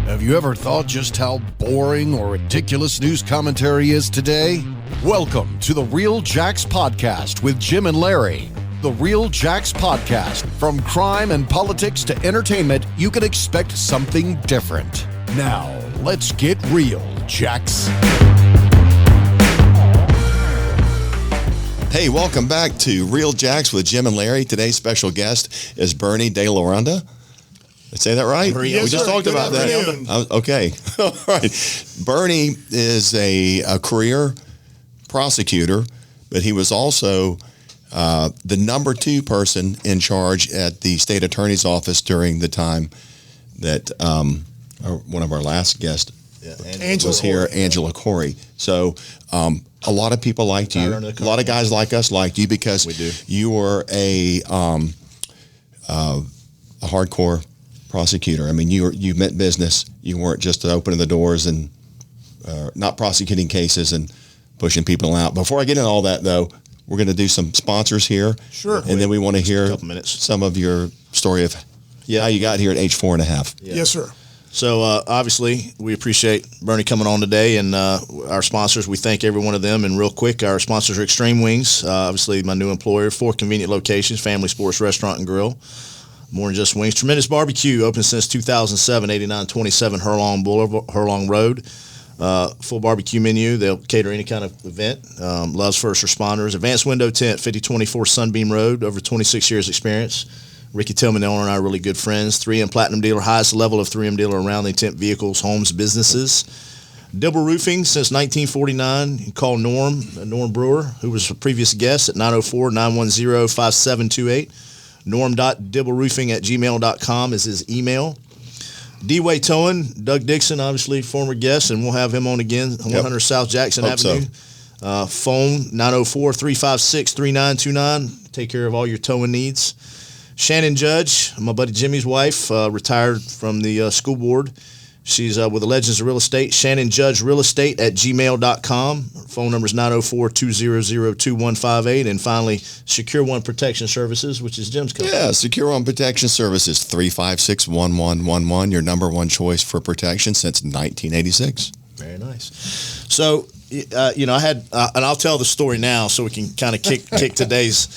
Have you ever thought just how boring or ridiculous news commentary is today? Welcome to the Real Jacks Podcast with Jim and Larry. The Real Jacks Podcast. From crime and politics to entertainment, you can expect something different. Now, let's get real, Jacks. Hey, welcome back to Real Jacks with Jim and Larry. Today's special guest is Bernie de Rionda. Did I say that right? Yes, we just talked about that. Okay. All right. Bernie is a career prosecutor, but he was also the number 2 person in charge at the state attorney's office during the time that one of our last guests was here, Angela Corey. So a lot of people liked you. A lot of guys like us liked you because you were a hardcore prosecutor. I mean, you meant business. You weren't just opening the doors and not prosecuting cases and pushing people out. Before I get into all that, though, we're going to do some sponsors here. Sure. And then we want to hear some of your story of how you got here at age 4.5. Yeah. Yes, sir. So obviously, we appreciate Bernie coming on today, and our sponsors, we thank every one of them. And real quick, our sponsors are Extreme Wings, obviously my new employer, 4 convenient locations, family sports restaurant and grill. More than just wings. Tremendous Barbecue, open since 2007, 8927 Hurlong Road. Full barbecue menu. They'll cater any kind of event. Loves first responders. Advanced Window Tent, 5024 Sunbeam Road, over 26 years experience. Ricky Tillman, the owner, and I are really good friends. 3M Platinum Dealer, highest level of 3M dealer around. They tent vehicles, homes, businesses. Dibble Roofing since 1949. You call Norm Brewer, who was a previous guest, at 904-910-5728. Norm.dibbleroofing@gmail.com is his email. D-Way Towing, Doug Dixon, obviously former guest, and we'll have him on again on 100 South Jackson Avenue. So. Phone 904-356-3929. Take care of all your towing needs. Shannon Judge, my buddy Jimmy's wife, retired from the school board. She's with the Legends of Real Estate. Shannon Judge Real Estate at gmail.com. Her phone number is 904-200-2158. And finally, Secure One Protection Services, which is Jim's company. Yeah, Secure One Protection Services, 356-1111. Your number 1 choice for protection since 1986. Very nice. So, I had, and I'll tell the story now so we can kind of kick today's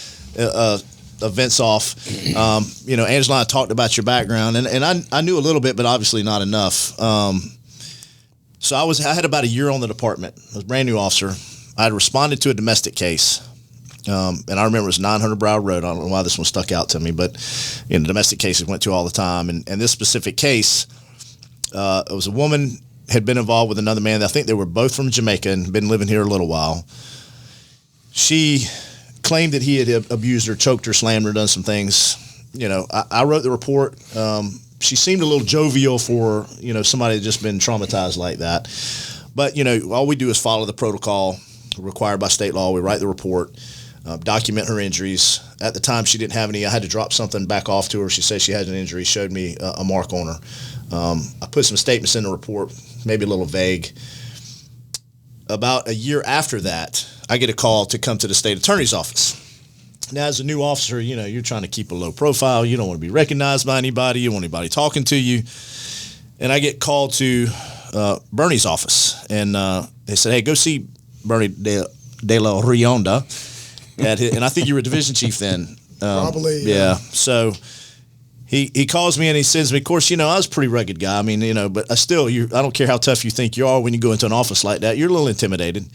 events off. Angela and I talked about your background, and I knew a little bit, but obviously not enough. So I had about a year on the department. I was a brand new officer. I had responded to a domestic case, and I remember it was 900 Brow Road. I don't know why this one stuck out to me, but domestic cases went to all the time, and this specific case, it was a woman had been involved with another man. I think they were both from Jamaica and been living here a little while. She claimed that he had abused her, choked her, slammed her, done some things. I wrote the report. She seemed a little jovial for, somebody that just been traumatized like that. But, all we do is follow the protocol required by state law. We write the report, document her injuries. At the time, she didn't have any. I had to drop something back off to her. She said she had an injury, showed me a mark on her. I put some statements in the report, maybe a little vague. About a year after that, I get a call to come to the state attorney's office. Now, as a new officer, you're trying to keep a low profile. You don't want to be recognized by anybody. You don't want anybody talking to you. And I get called to Bernie's office. And they said, hey, go see Bernie de la Rionda. And I think you were a division chief then. Probably. Yeah. So he calls me and he sends me, of course, I was a pretty rugged guy. I mean, but I don't care how tough you think you are when you go into an office like that. You're a little intimidated.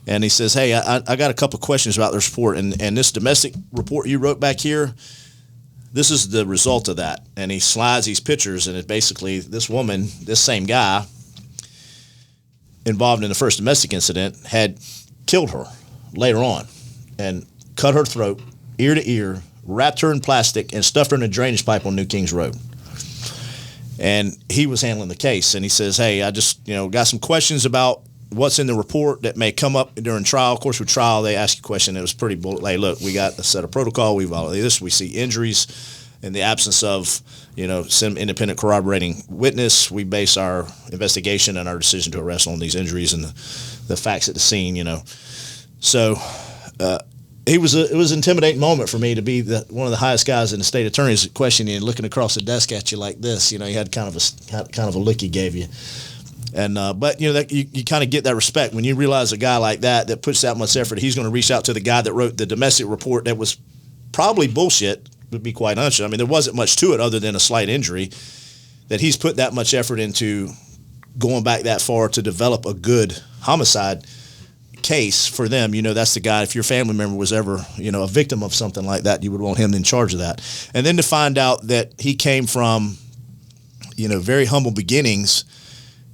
And he says, hey, I got a couple of questions about this report. And this domestic report you wrote back here, this is the result of that. And he slides these pictures, and it's basically this woman, this same guy, involved in the first domestic incident, had killed her later on and cut her throat, ear to ear, wrapped her in plastic, and stuffed her in a drainage pipe on New Kings Road. And he was handling the case. And he says, hey, I just, got some questions about what's in the report that may come up during trial. Of course, with trial, they ask you a question. It was pretty bullet. Hey, look, we got a set of protocol. We violated this. We see injuries in the absence of, some independent corroborating witness. We base our investigation and our decision to arrest on these injuries and the facts at the scene, So it was an intimidating moment for me to be one of the highest guys in the state attorney's questioning you and looking across the desk at you like this. You know, he had kind of a look he gave you. And but you know that you kind of get that respect when you realize a guy like that puts that much effort. He's going to reach out to the guy that wrote the domestic report that was probably bullshit, to be quite honest. I mean, there wasn't much to it other than a slight injury. That he's put that much effort into going back that far to develop a good homicide case for them. You know, that's the guy, if your family member was ever, you know, a victim of something like that, you would want him in charge of that. And then to find out that he came from, you know, very humble beginnings.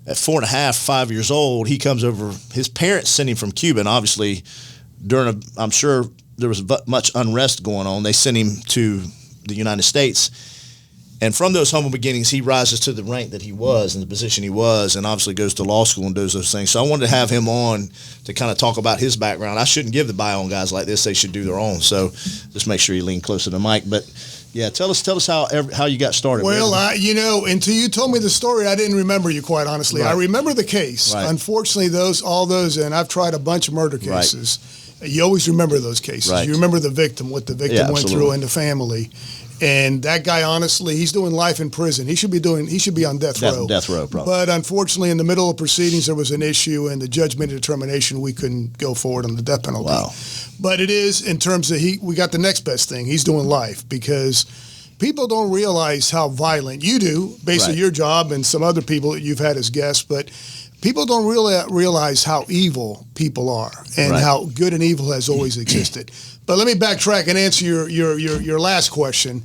At 4.5, 5 years old, he comes over. His parents sent him from Cuba, and obviously I'm sure there was much unrest going on. They sent him to the United States. And from those humble beginnings, he rises to the rank that he was and the position he was, and obviously goes to law school and does those things. So I wanted to have him on to kind of talk about his background. I shouldn't give the bio on guys like this. They should do their own. So just make sure you lean closer to the mic. But, yeah, tell us how you got started. Well, until you told me the story, I didn't remember you, quite honestly. Right. I remember the case. Right. Unfortunately, all those, and I've tried a bunch of murder cases. Right. You always remember those cases. Right. You remember the victim, what the victim went through, and the family. And that guy, honestly, he's doing life in prison. He should be on death row. Death row, probably. But unfortunately, in the middle of proceedings, there was an issue, and the judge made a determination we couldn't go forward on the death penalty. Wow. But it is, in terms of we got the next best thing. He's doing life, because people don't realize how violent you do, based on your job and some other people that you've had as guests, but people don't really realize how evil people are and how good and evil has always existed. But let me backtrack and answer your last question.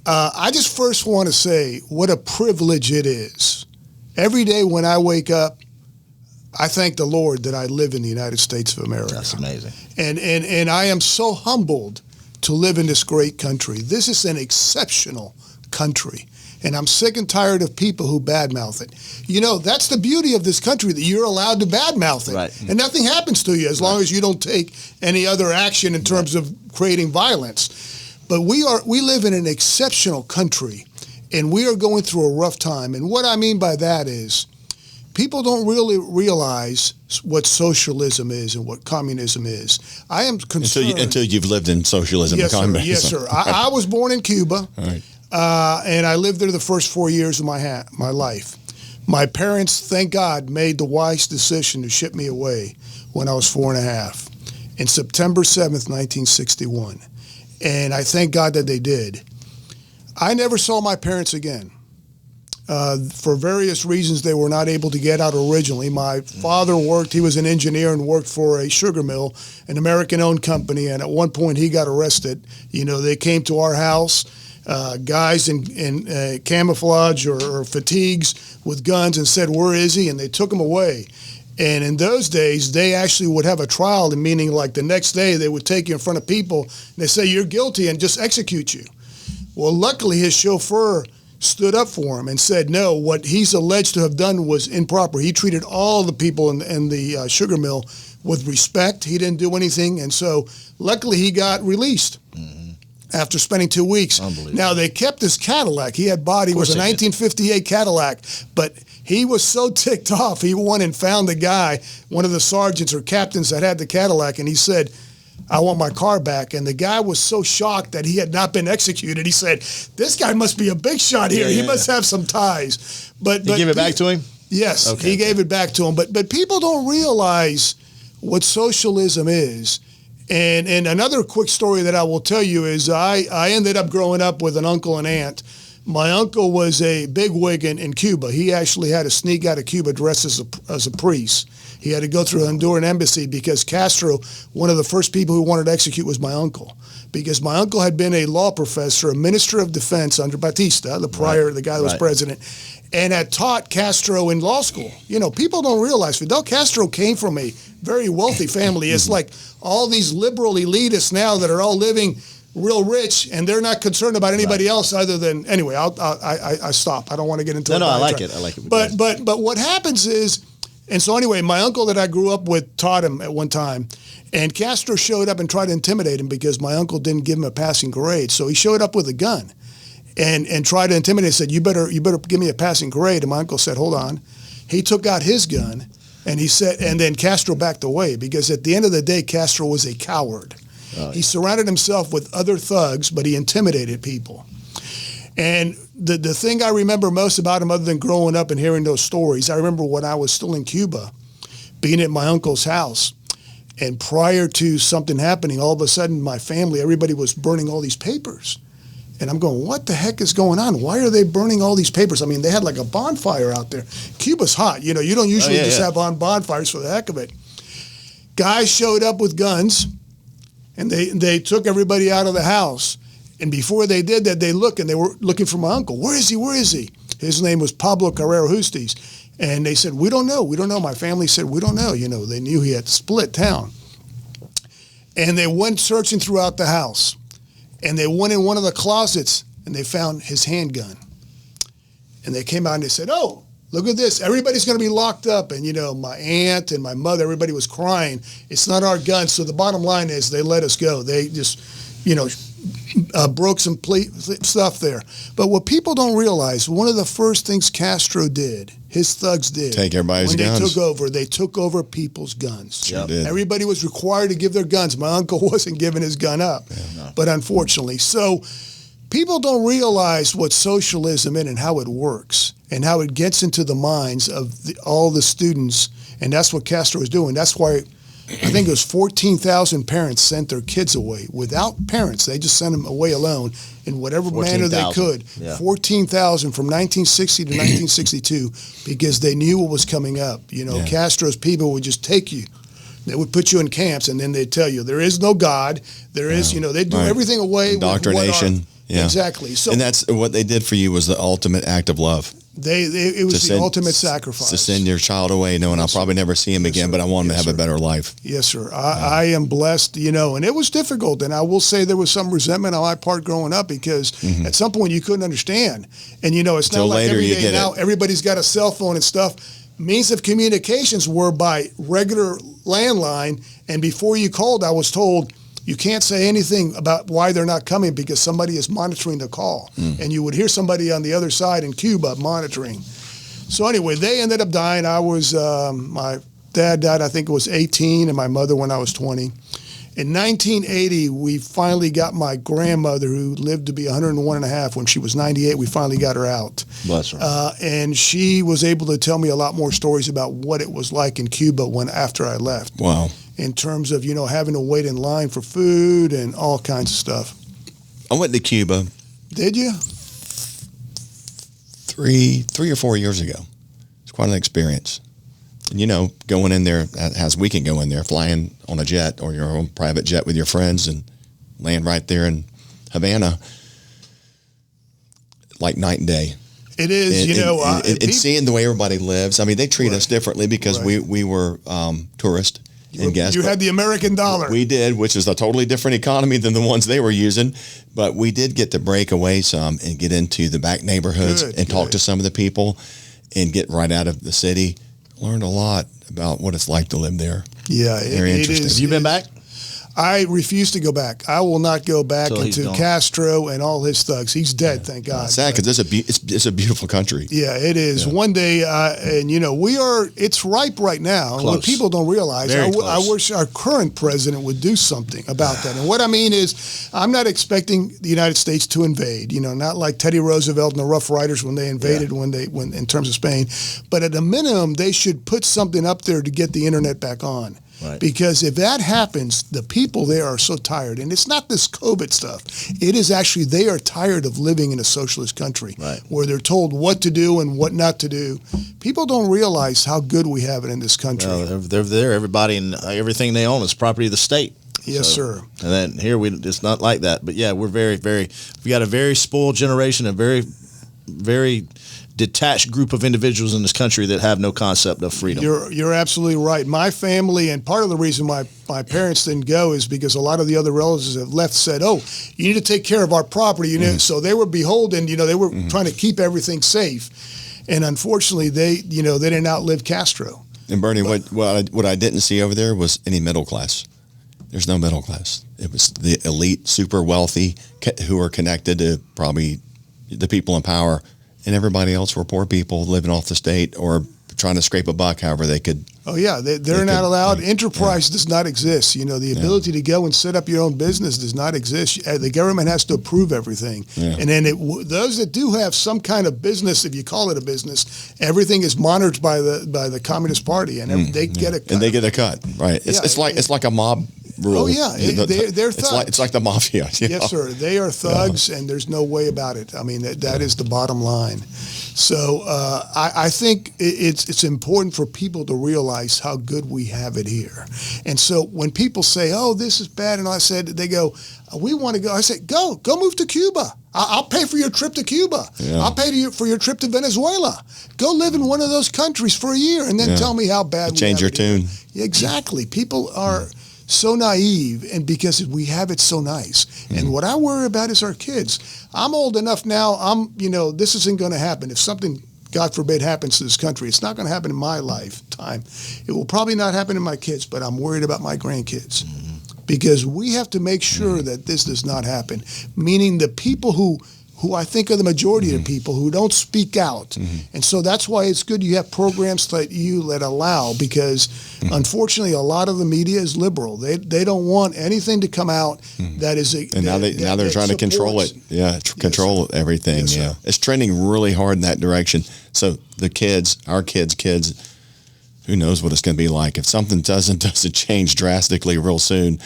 I just first want to say what a privilege it is. Every day when I wake up, I thank the Lord that I live in the United States of America. That's amazing. And I am so humbled to live in this great country. This is an exceptional country. And I'm sick and tired of people who badmouth it. You know, that's the beauty of this country, that you're allowed to badmouth it. Right. And nothing happens to you as long as you don't take any other action in terms of creating violence. But we live in an exceptional country, and we are going through a rough time. And what I mean by that is people don't really realize what socialism is and what communism is. I am concerned. Until you've lived in socialism and communism. Yes, sir. I was born in Cuba. All right. And I lived there the first 4 years of my life. My parents, thank God, made the wise decision to ship me away when I was 4.5 in September 7th, 1961. And I thank God that they did. I never saw my parents again. For various reasons, they were not able to get out originally. My father he was an engineer and worked for a sugar mill, an American-owned company, and at one point he got arrested. You know, they came to our house. Guys in camouflage or fatigues with guns and said, "Where is he?" And they took him away. And in those days, they actually would have a trial, meaning like the next day they would take you in front of people and they say, "You're guilty," and just execute you. Well, luckily his chauffeur stood up for him and said, no, what he's alleged to have done was improper. He treated all the people in the sugar mill with respect. He didn't do anything. And so luckily he got released. After spending 2 weeks. Now, they kept his Cadillac. He was a 1958 Cadillac, but he was so ticked off. He went and found the guy, one of the sergeants or captains that had the Cadillac, and he said, "I want my car back." And the guy was so shocked that he had not been executed. He said, "This guy must be a big shot here. He must have some ties." But you give it back to him? Yes, he gave it back to him. But people don't realize what socialism is. And another quick story that I will tell you is I ended up growing up with an uncle and aunt. My uncle was a bigwig in Cuba. He actually had to sneak out of Cuba dressed as a priest. He had to go through the Honduran embassy because Castro, one of the first people who wanted to execute was my uncle. Because my uncle had been a law professor, a minister of defense under Batista, the guy that was president, and had taught Castro in law school. You know, people don't realize Fidel Castro came from a very wealthy family. It's like all these liberal elitists now that are all living real rich, and they're not concerned about anybody else other than, anyway, I stop. I don't want to get into it. No, I like it. But what happens is, and so anyway, my uncle that I grew up with taught him at one time, and Castro showed up and tried to intimidate him because my uncle didn't give him a passing grade. So he showed up with a gun and tried to intimidate him, said, you better give me a passing grade. And my uncle said, hold on. He took out his gun, and he said, and then Castro backed away because at the end of the day, Castro was a coward. He surrounded himself with other thugs, but he intimidated people. And the thing I remember most about him, other than growing up and hearing those stories, I remember when I was still in Cuba, being at my uncle's house. And prior to something happening, all of a sudden, my family, everybody was burning all these papers. And I'm going, what the heck is going on? Why are they burning all these papers? I mean, they had like a bonfire out there. Cuba's hot. You don't usually have on bonfires for the heck of it. Guys showed up with guns, and they took everybody out of the house. And before they did that, they looked, and they were looking for my uncle. Where is he? Where is he? His name was Pablo Carrero Justis. And they said, we don't know. We don't know. My family said, we don't know. They knew he had split town. And they went searching throughout the house. And they went in one of the closets, and they found his handgun. And they came out and they said, oh, look at this. Everybody's going to be locked up. And, my aunt and my mother, everybody was crying. It's not our gun. So the bottom line is they let us go. They just, broke some stuff there. But what people don't realize, one of the first things Castro did, his thugs did. Take everybody's guns. When they took over people's guns. Sure did. Everybody was required to give their guns. My uncle wasn't giving his gun up, but unfortunately. So people don't realize what socialism is and how it works and how it gets into the minds of all the students. And that's what Castro was doing. That's why I think it was 14,000 parents sent their kids away without parents. They just sent them away alone in whatever manner they could. Yeah. 14,000 from 1960 to 1962 because they knew what was coming up. Castro's people would just take you. They would put you in camps, and then they'd tell you there is no God. There is, they'd do everything away. Indoctrination. Yeah. Exactly. So, and that's what they did for you was the ultimate act of love. It was the ultimate sacrifice. To send your child away knowing I'll probably never see him again, but I want him to have a better life. Yes, sir. I am blessed, and it was difficult. And I will say there was some resentment on my part growing up because at some point you couldn't understand. And, it's not like every day now everybody's got a cell phone and stuff. Means of communications were by regular landline. And before you called, I was told, you can't say anything about why they're not coming because somebody is monitoring the call. And you would hear somebody on the other side in Cuba monitoring. So anyway, they ended up dying. I was, my dad died, I think it was 18, and my mother when I was 20. In 1980, we finally got my grandmother, who lived to be 101 and a half. When she was 98, we finally got her out. Bless her. And she was able to tell me a lot more stories about what it was like in Cuba after I left. Wow. In terms of, having to wait in line for food and all kinds of stuff. I went to Cuba. Did you? 3 or 4 years ago. It's quite an experience. And, going in there, as we can go in there, flying on a jet or your own private jet with your friends and land right there in Havana, like night and day. It is, and seeing the way everybody lives. I mean, they treat us differently because we were tourists. And guests. You had the American dollar. We did, which is a totally different economy than the ones they were using. But we did get to break away some and get into the back neighborhoods and talk to some of the people and get right out of the city. Learned a lot about what it's like to live there. Yeah, very interesting. Have you been back? I refuse to go back. I will not go back into Castro and all his thugs. He's dead, thank God. It's sad because it's a beautiful country. Yeah, it is. Yeah. One day, it's ripe right now. Close. What people don't realize, I wish our current president would do something about that. And what I mean is, I'm not expecting the United States to invade, not like Teddy Roosevelt and the Rough Riders when they invaded when in terms of Spain. But at a minimum, they should put something up there to get the internet back on. Right. Because if that happens, the people there are so tired. And it's not this COVID stuff. It is actually they are tired of living in a socialist country where they're told what to do and what not to do. People don't realize how good we have it in this country. No, they're there. Everybody and everything they own is property of the state. Yes, sir. And then here it's not like that. But yeah, we're we got a very spoiled generation, a very, very detached group of individuals in this country that have no concept of freedom. You're absolutely right. My family, and part of the reason my parents didn't go is because a lot of the other relatives that left said, "Oh, you need to take care of our property." So they were beholden. They were trying to keep everything safe, and unfortunately, they didn't outlive Castro. And Bernie, what I didn't see over there was any middle class. There's no middle class. It was the elite, super wealthy, who are connected to probably the people in power. And everybody else were poor people living off the state or trying to scrape a buck, however they could. Oh yeah, they're not allowed. Enterprise does not exist. The ability to go and set up your own business does not exist. The government has to approve everything, and then those that do have some kind of business, if you call it a business, everything is monitored by the Communist Party, and they get a cut. And they get a cut, right? It's like a mob rule. Oh yeah, they're thugs. It's like the mafia. Yes, sir. They are thugs, and there's no way about it. I mean, that is the bottom line. So I think it's important for people to realize how good we have it here. And so when people say, "Oh, this is bad," and they go, "We want to go," I said, "Go move to Cuba. I'll pay for your trip to Cuba. Yeah. I'll pay for your trip to Venezuela. Go live in one of those countries for a year, and then tell me how bad." Change your tune. Exactly. People are so naive, and because we have it so nice. And what I worry about is our kids. I'm old enough now. This isn't going to happen. If something, God forbid, happens to this country, it's not going to happen in my lifetime. It will probably not happen to my kids, but I'm worried about my grandkids. Because we have to make sure that this does not happen. Meaning the people who I think are the majority of the people who don't speak out. And so that's why it's good you have programs that allow, because unfortunately a lot of the media is liberal. They don't want anything to come out that is now they're trying to control it. Yeah, control everything. Yes, it's trending really hard in that direction. So the kids, our kids, who knows what it's going to be like if something doesn't change drastically real soon.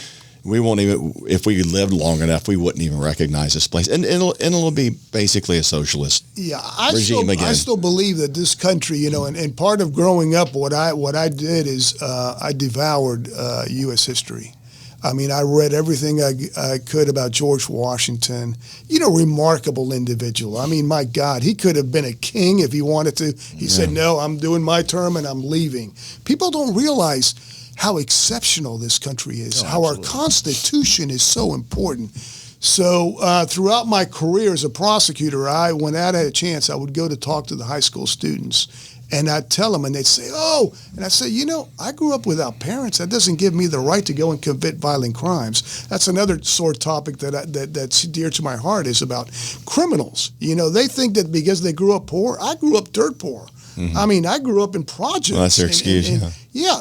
We won't even, if we lived long enough, we wouldn't even recognize this place. And it'll be basically a socialist regime again. I still believe that this country, and part of growing up, what I did is I devoured U.S. history. I mean, I read everything I could about George Washington. Remarkable individual. I mean, my God, he could have been a king if he wanted to. He said, "No, I'm doing my term and I'm leaving." People don't realize how exceptional this country is, how our Constitution is so important. So throughout my career as a prosecutor, when I had a chance, I would go to talk to the high school students, and I'd tell them, and they'd say, "Oh," and I'd say, "I grew up without parents. That doesn't give me the right to go and commit violent crimes." That's another sore topic that's dear to my heart, is about criminals. They think that because they grew up poor, I grew up dirt poor. I mean, I grew up in projects. Well, that's their excuse.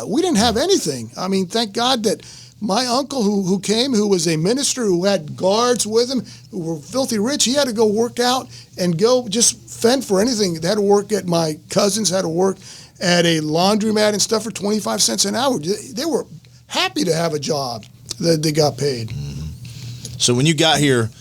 We didn't have anything. I mean, thank God that my uncle who came, who was a minister, who had guards with him, who were filthy rich, he had to go work out and go just fend for anything. They had to work at, my cousins had to work at a laundromat and stuff for 25 cents an hour. They were happy to have a job that they got paid. So when you got here,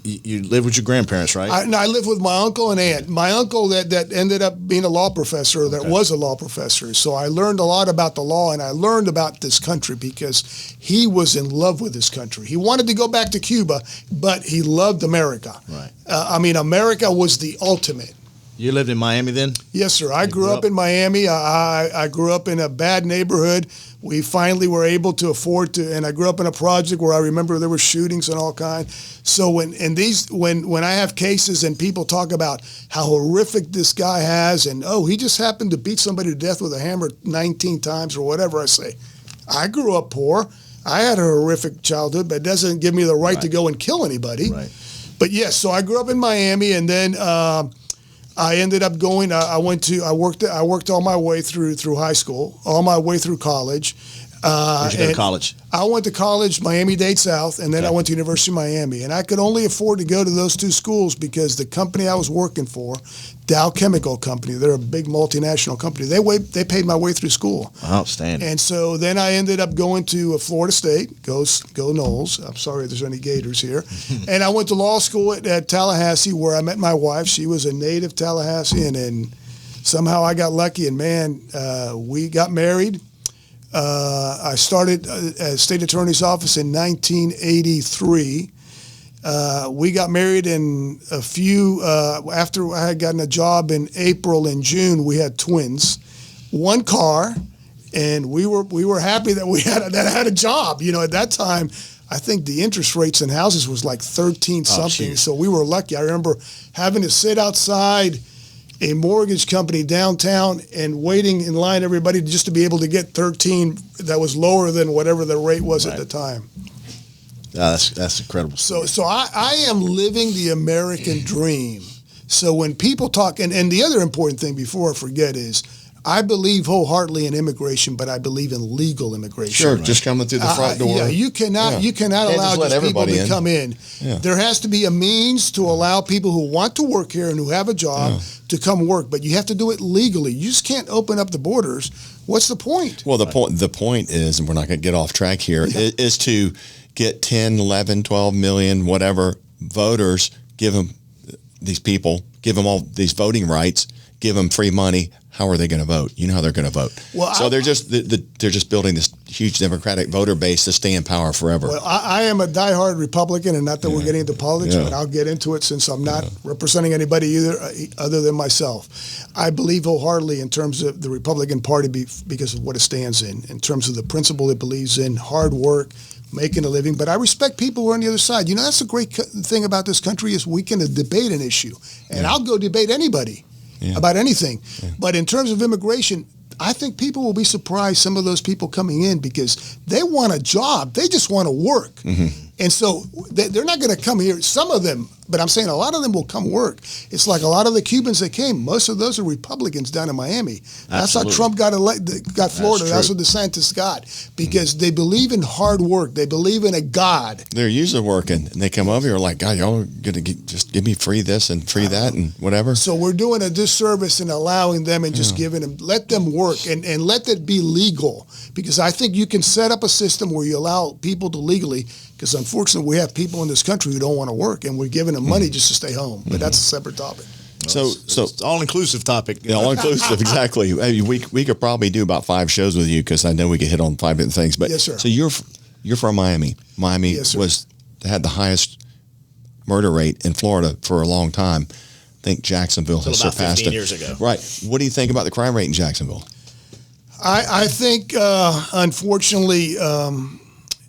you lived with your grandparents, right? I lived with my uncle and aunt. My uncle that ended up being a law professor, was a law professor. So I learned a lot about the law, and I learned about this country because he was in love with this country. He wanted to go back to Cuba, but he loved America. Right. America was the ultimate. You lived in Miami then? Yes, sir. I grew up in Miami. I grew up in a bad neighborhood. We finally were able to afford to, and I grew up in a project where I remember there were shootings and all kinds. So when I have cases and people talk about how horrific this guy has, and he just happened to beat somebody to death with a hammer 19 times or whatever, I say, I grew up poor. I had a horrific childhood, but it doesn't give me the right to go and kill anybody. Right. But yes, so I grew up in Miami, and then I ended up going. I worked all my way through high school, all my way through college. Where'd you go to college? I went to college, Miami-Dade South, and then I went to University of Miami. And I could only afford to go to those two schools because the company I was working for, Dow Chemical Company, they're a big multinational company. They paid my way through school. Outstanding. And so then I ended up going to Florida State. Go Noles. I'm sorry if there's any Gators here. And I went to law school at Tallahassee, where I met my wife. She was a native Tallahassean, and somehow I got lucky. And man, we got married. I started at State Attorney's Office in 1983. We got married in after I had gotten a job in April and June, we had twins, one car, and we were happy that I had a job. At that time, I think the interest rates in houses was like 13 something. So we were lucky. I remember having to sit outside a mortgage company downtown and waiting in line, everybody, just to be able to get 13 that was lower than whatever the rate was at the time. That's incredible. So I am living the American dream. So when people talk, and the other important thing before I forget is, I believe wholeheartedly in immigration, but I believe in legal immigration. Sure, just coming through the front door. Yeah, you cannot allow just people to come in. Yeah. There has to be a means to allow people who want to work here and who have a job to come work, but you have to do it legally. You just can't open up the borders. What's the point? Well, the point is, and we're not going to get off track here, is to get 10, 11, 12 million, whatever voters, give them all these voting rights, give them free money. How are they going to vote? You know how they're going to vote. Well, so they're just building this huge Democratic voter base to stay in power forever. Well, I am a diehard Republican, and not that we're getting into politics, but I'll get into it since I'm not representing anybody other than myself. I believe wholeheartedly in terms of the Republican Party because of what it stands in terms of the principle it believes in, hard work, making a living. But I respect people who are on the other side. You know, that's the great thing about this country is we can debate an issue, and I'll go debate anybody. About anything. Yeah. But in terms of immigration, I think people will be surprised, some of those people coming in, because they want a job. They just want to work. Mm-hmm. And so they're not going to come here. Some of them, but I'm saying a lot of them will come work. It's like a lot of the Cubans that came. Most of those are Republicans down in Miami. That's how Trump got Florida. That's what DeSantis got. Because they believe in hard work. They believe in a God. They're used to working. And they come over here like, God, y'all are going to just give me free this and free that and whatever. So we're doing a disservice in allowing them and just giving them, let them work and let it be legal. Because I think you can set up a system where you allow people to legally, because unfortunately we have people in this country who don't want to work, and we're giving them money just to stay home. But that's a separate topic. So it's all-inclusive topic. Yeah, all-inclusive, exactly. We could probably do about 5 shows with you because I know we could hit on 5 different things. But yes, sir. So you're from Miami. Miami had the highest murder rate in Florida for a long time. I think Jacksonville has surpassed it. 15 years ago. Right. What do you think about the crime rate in Jacksonville? I think, unfortunately,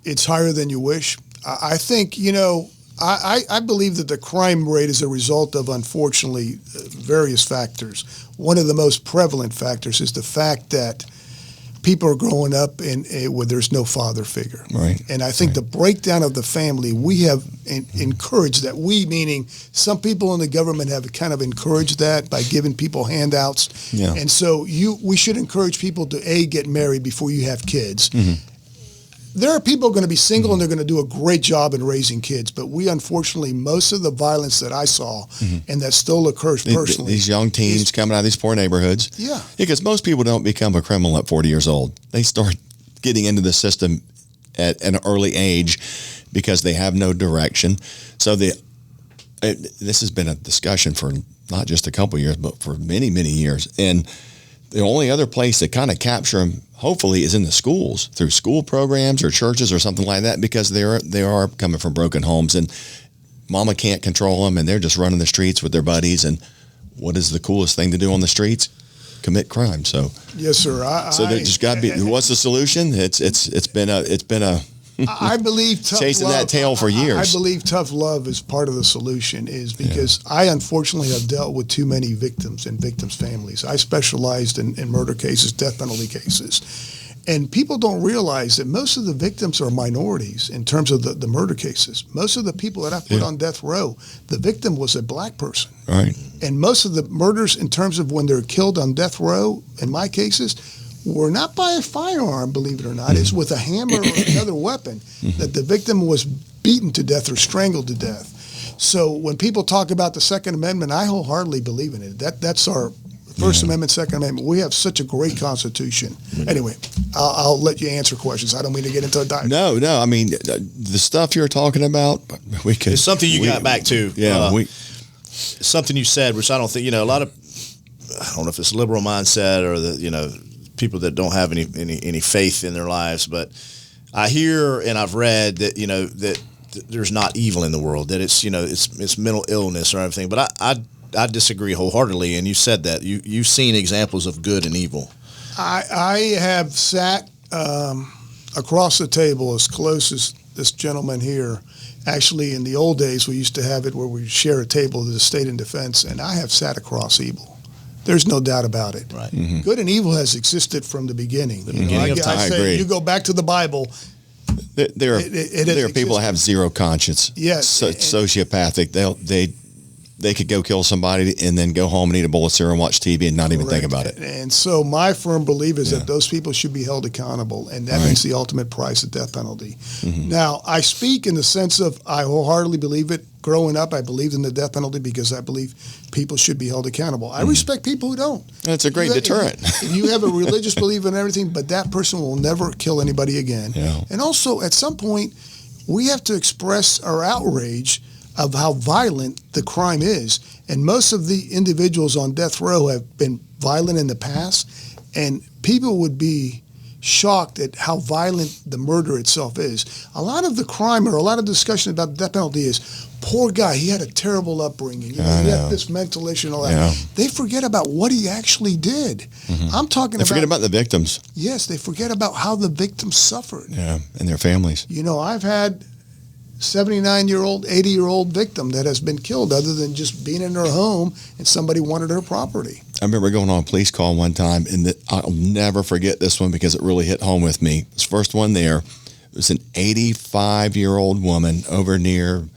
it's higher than you wish. I think, I believe that the crime rate is a result of, unfortunately, various factors. One of the most prevalent factors is the fact that people are growing up where there's no father figure. Right. And I think the breakdown of the family, we have encouraged that. We, meaning some people in the government, have kind of encouraged that by giving people handouts. Yeah. And so we should encourage people to, get married before you have kids. Mm-hmm. There are people going to be single and they're going to do a great job in raising kids, but we, unfortunately, most of the violence that I saw and that still occurs personally. These young teens coming out of these poor neighborhoods. Yeah. Because most people don't become a criminal at 40 years old. They start getting into the system at an early age because they have no direction. So this has been a discussion for not just a couple of years, but for many, many years. And the only other place to kind of capture them, hopefully, is in the schools, through school programs or churches or something like that, because they are coming from broken homes and mama can't control them and they're just running the streets with their buddies. And what is the coolest thing to do on the streets? Commit crime. So yes, sir. So there just got to be. What's the solution? It's been a. I believe tough chasing love, that tail for years. I believe tough love is part of the solution, is because I unfortunately have dealt with too many victims and victims' families. I specialized in murder cases, death penalty cases. And people don't realize that most of the victims are minorities in terms of the murder cases. Most of the people that I put on death row, the victim was a black person. Right. And most of the murders in terms of when they're killed on death row, in my cases, were not by a firearm, believe it or not. It's with a hammer or another weapon that the victim was beaten to death or strangled to death. So when people talk about the Second Amendment, I wholeheartedly believe in it. That's our First Amendment, Second Amendment. We have such a great Constitution. Anyway, I'll let you answer questions. I don't mean to get into a dive. No. I mean, the stuff you're talking about, we could. It's something you got back to. Yeah. Something you said, which I don't think, a lot of, I don't know if it's liberal mindset or people that don't have any faith in their lives, but I hear and I've read that that there's not evil in the world, that it's mental illness or everything. But I disagree wholeheartedly, and you said that you've seen examples of good and evil. I have sat across the table as close as this gentleman here. Actually, in the old days, we used to have it where we share a table to the state and defense, and I have sat across evil. There's no doubt about it. Right. Mm-hmm. Good and evil has existed from the beginning. Beginning of time. I agree. You go back to the Bible. There are people that have zero conscience. Yes. Sociopathic. they could go kill somebody and then go home and eat a bowl of cereal and watch TV and not even think about it. And so my firm belief is that those people should be held accountable, and that means the ultimate price, the death penalty. Now, I speak in the sense of I wholeheartedly believe it. Growing up, I believed in the death penalty because I believe people should be held accountable. I respect people who don't. That's a great deterrent. You have a religious belief in everything, but that person will never kill anybody again. Yeah. And also, at some point, we have to express our outrage of how violent the crime is. And most of the individuals on death row have been violent in the past, and people would be shocked at how violent the murder itself is. A lot of the crime or a lot of discussion about the death penalty is, poor guy, he had a terrible upbringing. He had this mental issue and all that. Yeah. They forget about what he actually did. I'm talking They forget about the victims. Yes, they forget about how the victims suffered. Yeah, and their families. You know, I've had 79-year-old, 80-year-old victim that has been killed other than just being in her home and somebody wanted her property. I remember going on a police call one time, and I'll never forget this one because it really hit home with me. This first one there, it was an 85-year-old woman over near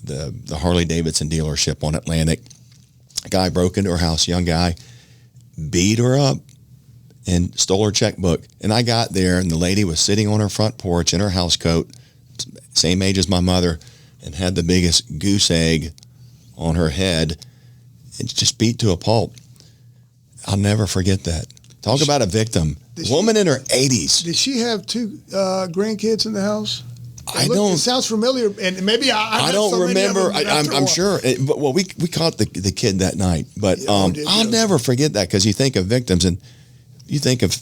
the Harley-Davidson dealership on Atlantic. A guy broke into her house, young guy, beat her up and stole her checkbook. And I got there, and the lady was sitting on her front porch in her house coat, same age as my mother, and had the biggest goose egg on her head and just beat to a pulp. I'll never forget that. Talk about a victim. Woman in her 80s. Did she have two grandkids in the house? It sounds familiar, and maybe I don't remember. I'm sure. Well, we caught the kid that night, but I'll never forget that because you think of victims and you think of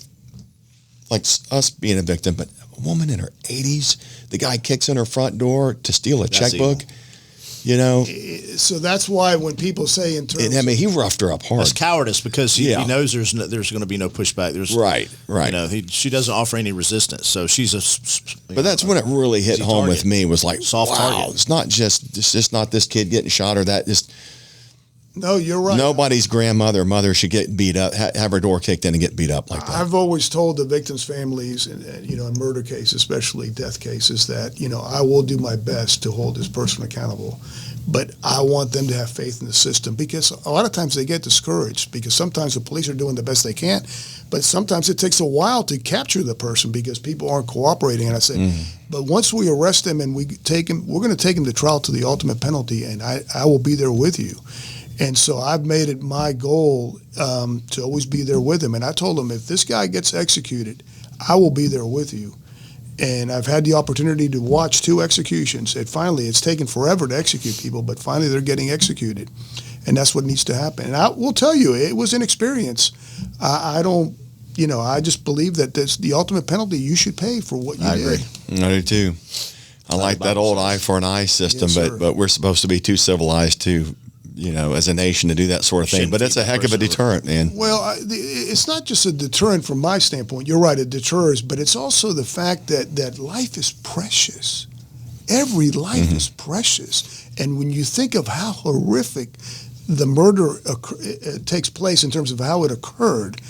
like us being a victim, but a woman in her 80s, the guy kicks in her front door to steal a checkbook. Evil. You know, so that's why when people say in terms, he roughed her up hard. It's cowardice because he knows there's going to be no pushback. Right. You know, she doesn't offer any resistance, so she's But that's when it really hit home with me. Was like, soft target. It's just not this kid getting shot or that. Just no, you're right. Nobody's mother should get beat up, have her door kicked in and get beat up like that. I've always told the victims' families, and you know, in murder cases, especially death cases, that I will do my best to hold this person accountable, but I want them to have faith in the system because a lot of times they get discouraged because sometimes the police are doing the best they can, but sometimes it takes a while to capture the person because people aren't cooperating. And I say, but once we arrest them and we take him, we're going to take him to trial to the ultimate penalty, and I will be there with you. And so I've made it my goal to always be there with him. And I told him, if this guy gets executed, I will be there with you. And I've had the opportunity to watch 2 executions. And finally, it's taken forever to execute people, but finally they're getting executed. And that's what needs to happen. And I will tell you, it was an experience. I don't, I just believe that that's the ultimate penalty. You should pay for what you did. I agree. I do too. I like that old eye for an eye system, but we're supposed to be too civilized to, as a nation to do that sort of thing. But it's a heck of a deterrent, man. Well, it's not just a deterrent from my standpoint. You're right, it deters, but it's also the fact that life is precious. Every life is precious. And when you think of how horrific the murder takes place in terms of how it occurred,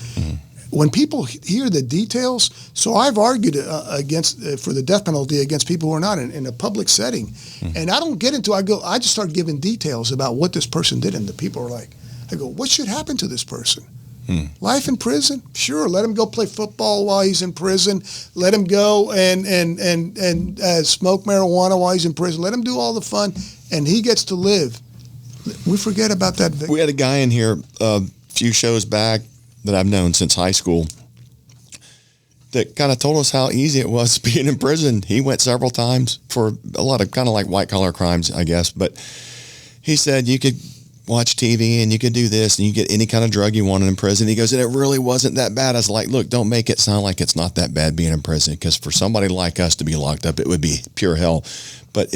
when people hear the details, so I've argued for the death penalty against people who are not in a public setting, and I don't get into. I just start giving details about what this person did, and the people are like, I go, what should happen to this person? Life in prison? Sure, let him go play football while he's in prison. Let him go and smoke marijuana while he's in prison. Let him do all the fun, and he gets to live. We forget about that victim. We had a guy in here a few shows back that I've known since high school that kind of told us how easy it was being in prison. He went several times for a lot of kind of like white collar crimes, I guess. But he said you could watch TV and you could do this and you get any kind of drug you wanted in prison. He goes, and it really wasn't that bad. I was like, look, don't make it sound like it's not that bad being in prison, because for somebody like us to be locked up, it would be pure hell. But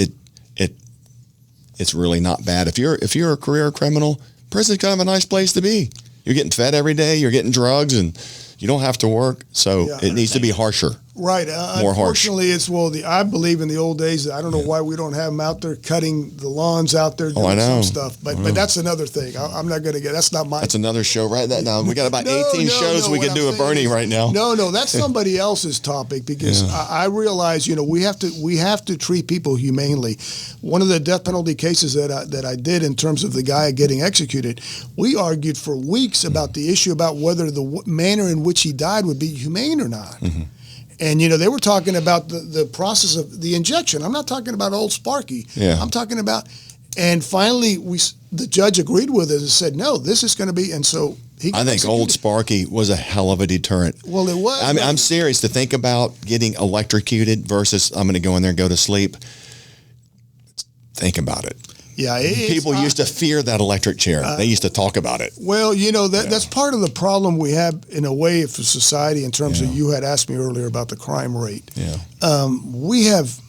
it's really not bad. If you're a career criminal, prison's kind of a nice place to be. You're getting fed every day. You're getting drugs, and you don't have to work. So it needs to be harsher. Right. more harsh. Unfortunately, I believe in the old days. I don't know why we don't have them out there cutting the lawns out there doing some stuff. But that's another thing. I'm not going to get. That's not my. That's another show right now. We got about 18 shows we can do with Bernie right now. No, that's somebody else's topic because I realize we have to treat people humanely. One of the death penalty cases that I did in terms of the guy getting executed, we argued for weeks about the issue about whether the manner in which he died would be humane or not. Mm-hmm. And, they were talking about the process of the injection. I'm not talking about old Sparky. Yeah. I'm talking about, and finally the judge agreed with it and said, no, this is going to be, and so he I think executed. old Sparky was a hell of a deterrent. Well, it was. I mean, I'm serious to think about getting electrocuted versus I'm going to go in there and go to sleep. Think about it. Yeah, people used to fear that electric chair. They used to talk about it. Well, that's part of the problem we have in a way for society in terms of, you had asked me earlier about the crime rate. Yeah. We have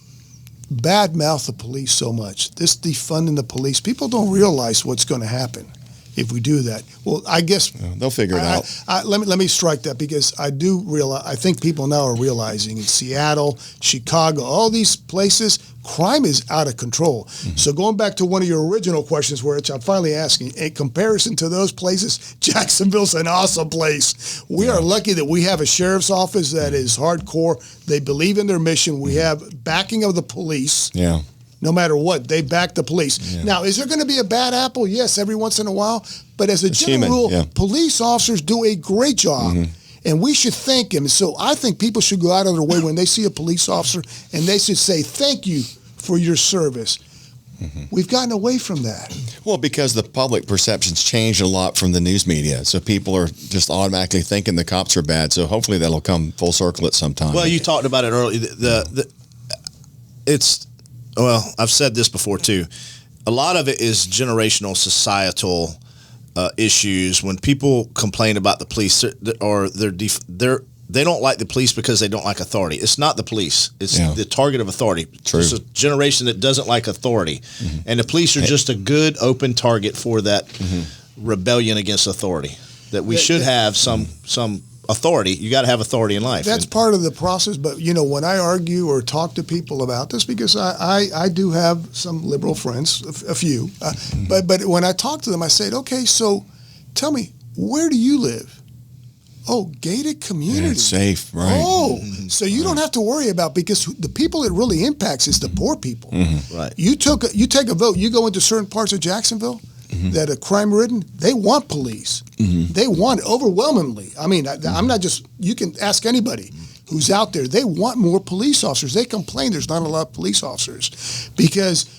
bad-mouthed the police so much. This defunding the police, people don't realize what's going to happen if we do that. Well, I guess they'll figure it out. Let me strike that because I do realize. I think people now are realizing in Seattle, Chicago, all these places, crime is out of control. Mm-hmm. So going back to one of your original questions, which I'm finally asking, in comparison to those places, Jacksonville's an awesome place. We are lucky that we have a sheriff's office that is hardcore. They believe in their mission. We have backing of the police. Yeah. No matter what, they back the police. Yeah. Now, is there going to be a bad apple? Yes, every once in a while. But as a general rule, police officers do a great job. Mm-hmm. And we should thank them. So I think people should go out of their way when they see a police officer and they should say, thank you for your service. Mm-hmm. We've gotten away from that. Well, because the public perception's changed a lot from the news media. So people are just automatically thinking the cops are bad. So hopefully that'll come full circle at some time. Well, you talked about it earlier. Well, I've said this before too. A lot of it is generational, societal issues. When people complain about the police, or they don't like the police because they don't like authority. It's not the police; it's the target of authority. True. It's a generation that doesn't like authority, and the police are just a good, open target for that rebellion against authority. That we should have some authority. You got to have authority in life. That's part of the process. But when I argue or talk to people about this, because I do have some liberal friends, a few, but when I talk to them, I say, okay, so tell me, where do you live? Oh, gated community. Yeah, it's safe, right? Oh, so you don't have to worry about, because the people it really impacts is the poor people. Mm-hmm. Right. You take a vote. You go into certain parts of Jacksonville that are crime-ridden. They want police. Mm-hmm. They want it overwhelmingly. I mean, I'm not just. You can ask anybody who's out there. They want more police officers. They complain there's not a lot of police officers because.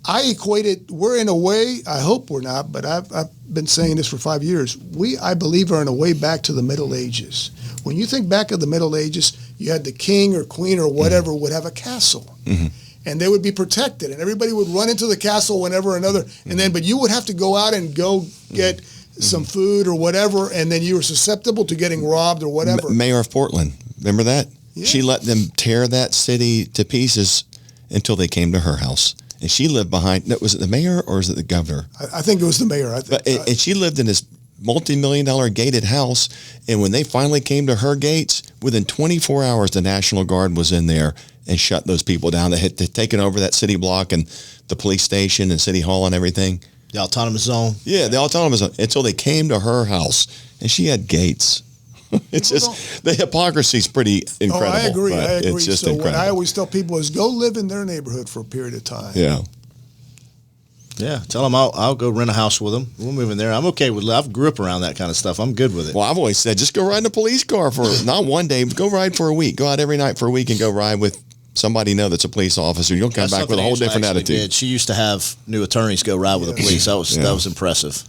I equate it, we're in a way, I hope we're not, but I've been saying this for 5 years. I believe, are in a way back to the Middle Ages. When you think back of the Middle Ages, you had the king or queen or whatever would have a castle. Mm-hmm. And they would be protected. And everybody would run into the castle whenever another, but you would have to go out and go get some food or whatever, and then you were susceptible to getting robbed or whatever. Mayor of Portland, remember that? Yeah. She let them tear that city to pieces until they came to her house. And she lived behind, was it the mayor or is it the governor? I think it was the mayor. And she lived in this multi-million-dollar gated house. And when they finally came to her gates, within 24 hours, the National Guard was in there and shut those people down. They had taken over that city block and the police station and city hall and everything. The autonomous zone? Yeah, the autonomous zone. Until they came to her house. And she had gates. It's just, the hypocrisy is pretty incredible. I agree. It's just so incredible. What I always tell people is go live in their neighborhood for a period of time. Yeah. Yeah, tell them I'll go rent a house with them. We'll move in there. I'm okay with it. I grew up around that kind of stuff. I'm good with it. Well, I've always said just go ride in a police car for not one day, but go ride for a week. Go out every night for a week and go ride with somebody you know that's a police officer. You'll come back with a whole different attitude. Did. She used to have new attorneys go ride with the police. That was impressive.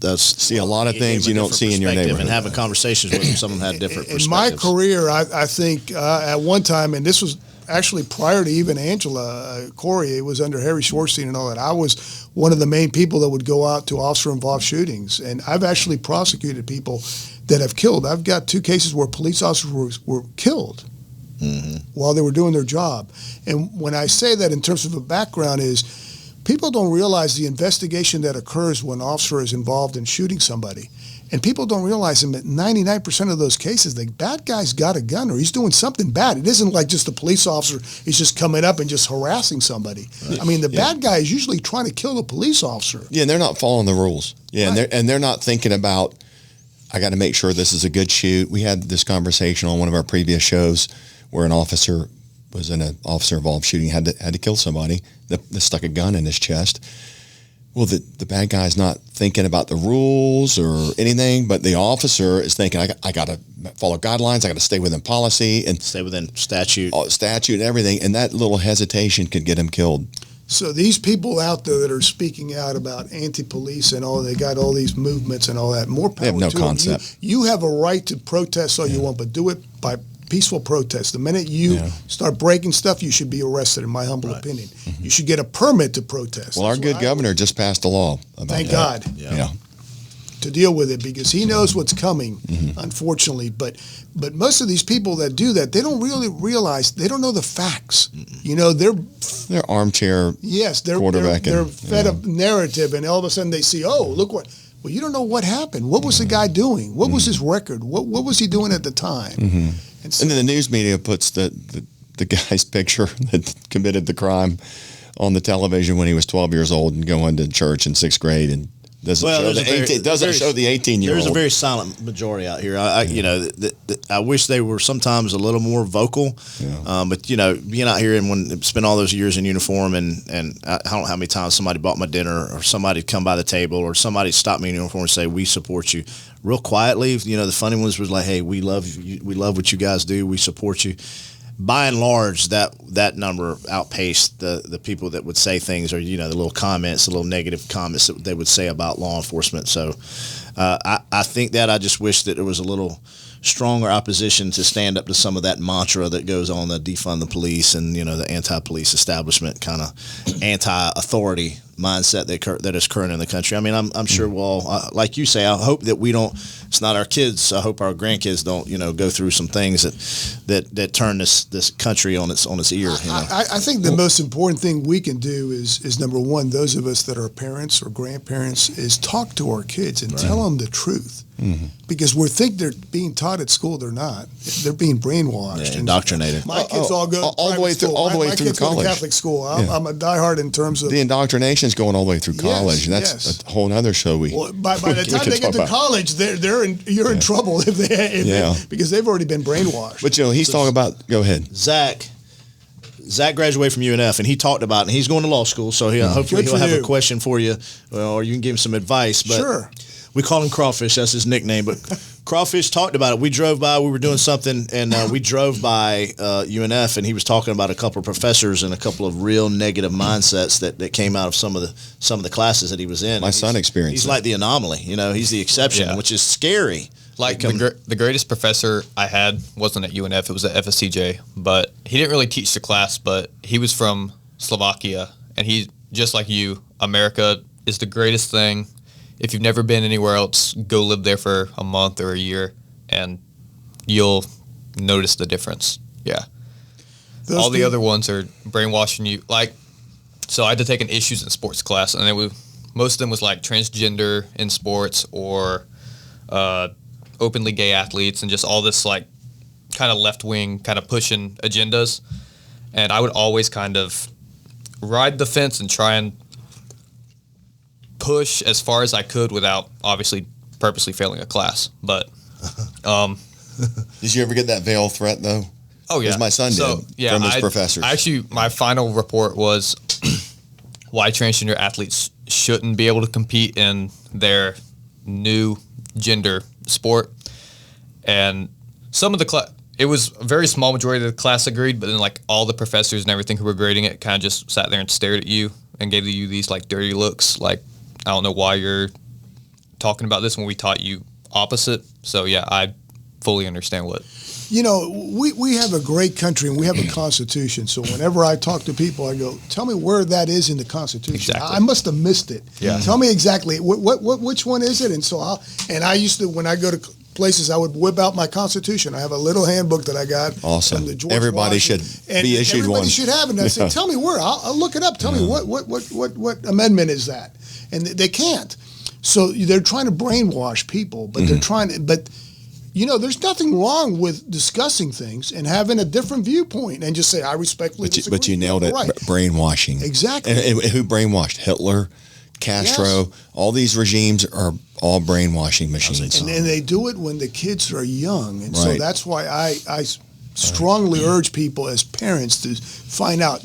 That's see a lot of things you don't see in your neighborhood. And having conversations with them, some of them had different perspectives. In my career, I think at one time, and this was actually prior to even Angela Corey, it was under Harry Schwartzstein and all that. I was one of the main people that would go out to officer-involved shootings, and I've actually prosecuted people that have killed. I've got 2 cases where police officers were killed while they were doing their job. And when I say that in terms of a background is people don't realize the investigation that occurs when an officer is involved in shooting somebody. And people don't realize that 99% of those cases, the bad guy's got a gun or he's doing something bad. It isn't like just a police officer is just coming up and just harassing somebody. Right. I mean, the bad guy is usually trying to kill the police officer. Yeah, and they're not following the rules. Yeah, Right. and they're not thinking about, I got to make sure this is a good shoot. We had this conversation on one of our previous shows where an officer was in an officer-involved shooting, had to kill somebody that stuck a gun in his chest. Well, the bad guy's not thinking about the rules or anything, but the officer is thinking, I got to follow guidelines, I got to stay within policy and stay within statute and everything, and that little hesitation could get him killed. So these people out there that are speaking out about anti-police and all, they got all these movements and all that, more power They have no to them. concept. You have a right to protest all you want, but do it by peaceful protest. The minute you start breaking stuff, you should be arrested, in my humble opinion. Mm-hmm. You should get a permit to protest. Well, our good governor just passed a law about Thank that. God. Yeah. To deal with it, because he knows what's coming, unfortunately. But most of these people that do that, they don't really realize, they don't know the facts. You know, they're armchair quarterbacking. They're fed a narrative, and all of a sudden they see, oh, look what. Well, you don't know what happened. What was the guy doing? What was his record? What was he doing at the time? Mm-hmm. And then the news media puts the guy's picture that committed the crime on the television when he was 12 years old and going to church in 6th grade and doesn't show the 18-year-old. There's a very silent majority out here. I wish they were sometimes a little more vocal. Yeah. But being out here and spend all those years in uniform, and I don't know how many times somebody bought my dinner, or somebody come by the table, or somebody stopped me in uniform and say, "We support you." Real quietly, the funny ones was like, "Hey, we love you. We love what you guys do. We support you." By and large, that number outpaced the people that would say things, or the little comments, the little negative comments that they would say about law enforcement. So I think that I just wish that there was a little stronger opposition to stand up to some of that mantra that goes on, the defund the police and the anti-police establishment kind of anti-authority mindset that is current in the country. I mean, I'm sure like you say, I hope that we don't. It's not our kids. I hope our grandkids don't go through some things that turn this country on its ear. I think the most important thing we can do is number one, those of us that are parents or grandparents, is talk to our kids and tell them the truth. Mm-hmm. Because we think they're being taught at school, they're not. They're being brainwashed, indoctrinated. My kids all go all the way through kids college. Go to Catholic school. I'm a diehard in terms of the indoctrination's going all the way through college, and that's a whole other show. By the time they get to college, you're in trouble because they've already been brainwashed. But he's talking about. Go ahead, Zach graduated from UNF, and he talked about, and he's going to law school, so hopefully he'll have a question for you, or you can give him some advice. But sure. We call him Crawfish. That's his nickname. But Crawfish talked about it. We drove by. We were doing something, and we drove by UNF, and he was talking about a couple of professors and a couple of real negative mindsets that came out of some of the classes that he was in. My son experienced. He's like the anomaly. He's the exception, which is scary. Like the greatest professor I had wasn't at UNF. It was at FSCJ. But he didn't really teach the class. But he was from Slovakia, and he, just like you, America is the greatest thing. If you've never been anywhere else, go live there for a month or a year, and you'll notice the difference. Yeah. All the other ones are brainwashing you. So I had to take an issues in sports class, and most of them was like transgender in sports, or openly gay athletes, and just all this kind of left-wing kind of pushing agendas. And I would always kind of ride the fence and try and push as far as I could without obviously purposely failing a class. But did you ever get that veil threat though? Oh yeah, my son did from his professors. Actually, my final report was why transgender athletes shouldn't be able to compete in their new gender sport. And some of the it was a very small majority of the class agreed, but then all the professors and everything who were grading it kind of just sat there and stared at you and gave you these dirty looks, I don't know why you're talking about this when we taught you opposite. So yeah, I fully understand what. We have a great country and we have a constitution. So whenever I talk to people, I go, "Tell me where that is in the Constitution." Exactly. I must have missed it. Yeah. Tell me exactly which one is it? And so I used to, when I go to places, I would whip out my Constitution. I have a little handbook that I got. Awesome. From the George Everybody Washington. should be issued everybody one. should have it. And I said, "Tell me where. I'll look it up. Tell me what amendment is that?" And they can't. So they're trying to brainwash people, but they're trying to, but there's nothing wrong with discussing things and having a different viewpoint and just say, I respectfully disagree. But you nailed it. Right. Brainwashing. Exactly. And who brainwashed? Hitler, Castro, all these regimes are all brainwashing machines. And they do it when the kids are young. And so Right. that's why I strongly urge people as parents to find out,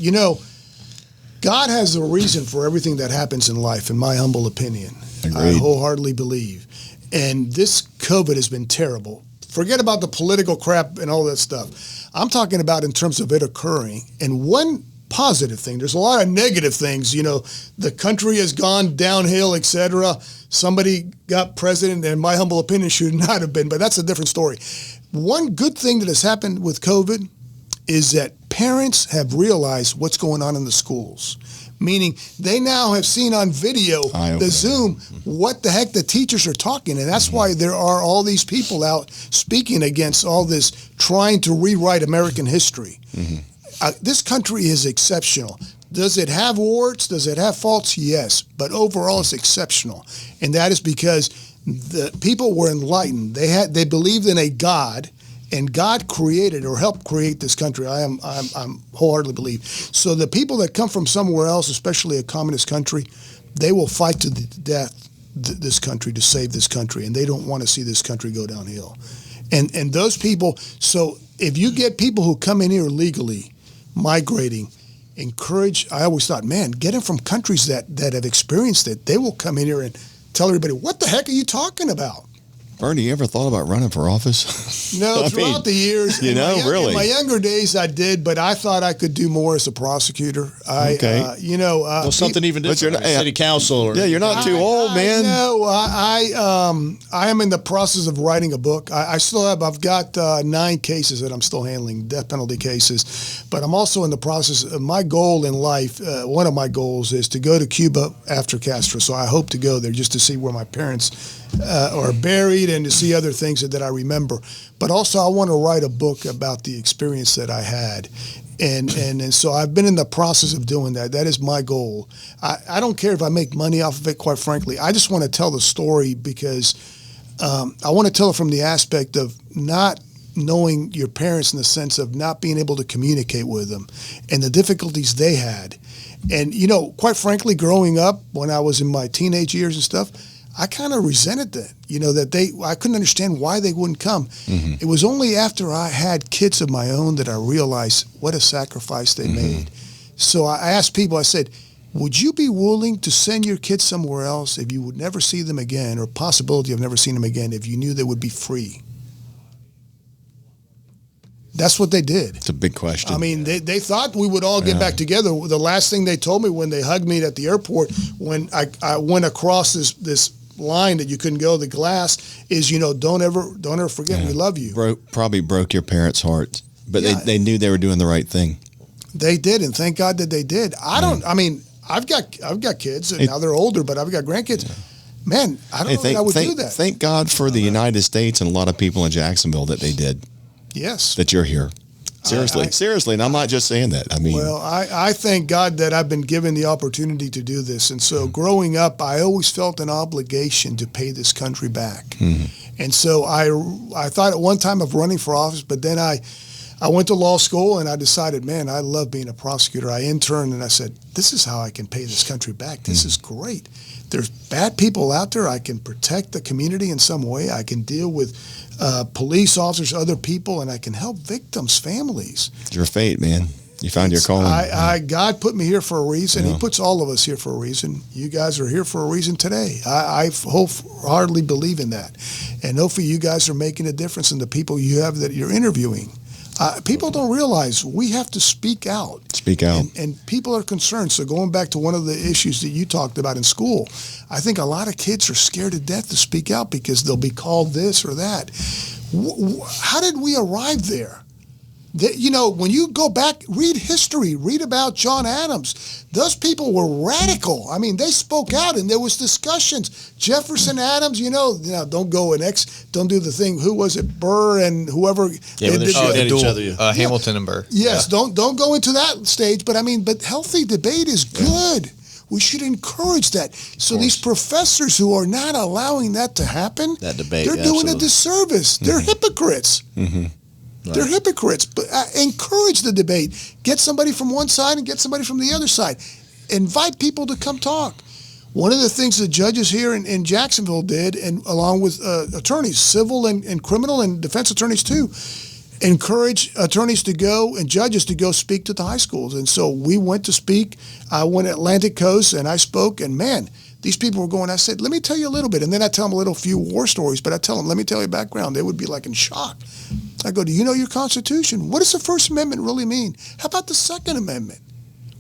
God has a reason for everything that happens in life, in my humble opinion. Agreed. I wholeheartedly believe. And this COVID has been terrible. Forget about the political crap and all that stuff. I'm talking about in terms of it occurring. And one positive thing, there's a lot of negative things. The country has gone downhill, etc. Somebody got president, and in my humble opinion, should not have been, but that's a different story. One good thing that has happened with COVID is that parents have realized what's going on in the schools. Meaning they now have seen on video, the Zoom, what the heck the teachers are talking. And that's why there are all these people out speaking against all this, trying to rewrite American history. This country is exceptional. Does it have warts? Does it have faults? Yes. But overall, it's exceptional. And that is because the people were enlightened. They believed in a God, and God created or helped create this country. I'm wholeheartedly believe. So the people that come from somewhere else, especially a communist country, they will fight to the death this country to save this country, and they don't want to see this country go downhill. And those people. So if you get people who come in here legally, migrating, encourage. I always thought, man, get them from countries that have experienced it. They will come in here and tell everybody, what the heck are you talking about? Bernie, you ever thought about running for office? No, throughout the years. Really? In my younger days, I did, but I thought I could do more as a prosecutor. Something even different, like city council. Or, you're not too old, man. No, I am in the process of writing a book. I've got 9 cases that I'm still handling, death penalty cases, but I'm also in the process of my goal in life. One of my goals is to go to Cuba after Castro. So I hope to go there just to see where my parents are buried and to see other things that I remember. But also I want to write a book about the experience that I had. And so I've been in the process of doing that. That is my goal. I don't care if I make money off of it, quite frankly. I just want to tell the story because I want to tell it from the aspect of not knowing your parents in the sense of not being able to communicate with them and the difficulties they had. And, quite frankly, growing up when I was in my teenage years and stuff, I kind of resented that, I couldn't understand why they wouldn't come. It was only after I had kids of my own that I realized what a sacrifice they made. So I asked people, I said, would you be willing to send your kids somewhere else if you would never see them again, or possibility of never seeing them again, if you knew they would be free? That's what they did. It's a big question. I mean, they thought we would all get back together. The last thing they told me when they hugged me at the airport, when I went across this line that you couldn't go, the glass, is, don't ever forget we love you. Probably broke your parents' hearts, but they knew they were doing the right thing. They did, and thank God that they did. I've got kids, and now they're older, but I've got grandkids. Man, I don't know that I would do that. Thank God for the United States and a lot of people in Jacksonville that they did. Yes. That you're here. Seriously, and I'm not just saying that. I thank God that I've been given the opportunity to do this. And so growing up, I always felt an obligation to pay this country back. And so I thought at one time of running for office, but then I went to law school and I decided, man, I love being a prosecutor. I interned and I said, this is how I can pay this country back. This is great. There's bad people out there. I can protect the community in some way. I can deal with police officers, other people, and I can help victims' families. It's your fate, man. You found your calling. God put me here for a reason. He puts all of us here for a reason. You guys are here for a reason today. I wholeheartedly believe in that. And hopefully you guys are making a difference in the people you have that you're interviewing. People don't realize we have to speak out. Speak out. And people are concerned. So going back to one of the issues that you talked about in school, I think a lot of kids are scared to death to speak out because they'll be called this or that. How did we arrive there? When you go back, read history, read about John Adams. Those people were radical. I mean, they spoke out and there was discussions. Jefferson, Adams, don't go don't do the thing. Who was it? Burr and whoever. Yeah, they did each other. Hamilton and Burr. Yes, don't go into that stage. But healthy debate is good. We should encourage that. So these professors who are not allowing that to happen, that debate, they're doing a disservice. They're hypocrites. They're hypocrites. But encourage the debate. Get somebody from one side and get somebody from the other side. Invite people to come talk. One of the things the judges here in Jacksonville did, and along with attorneys, civil and criminal and defense attorneys too, encourage attorneys to go and judges to go speak to the high schools. And so we went to speak. I went to Atlantic Coast and I spoke, and man, these people were going, I said, let me tell you a little bit. And then I tell them a few war stories, but I tell them, let me tell you background. They would be like in shock. I go, do you know your Constitution? What does the First Amendment really mean? How about the Second Amendment?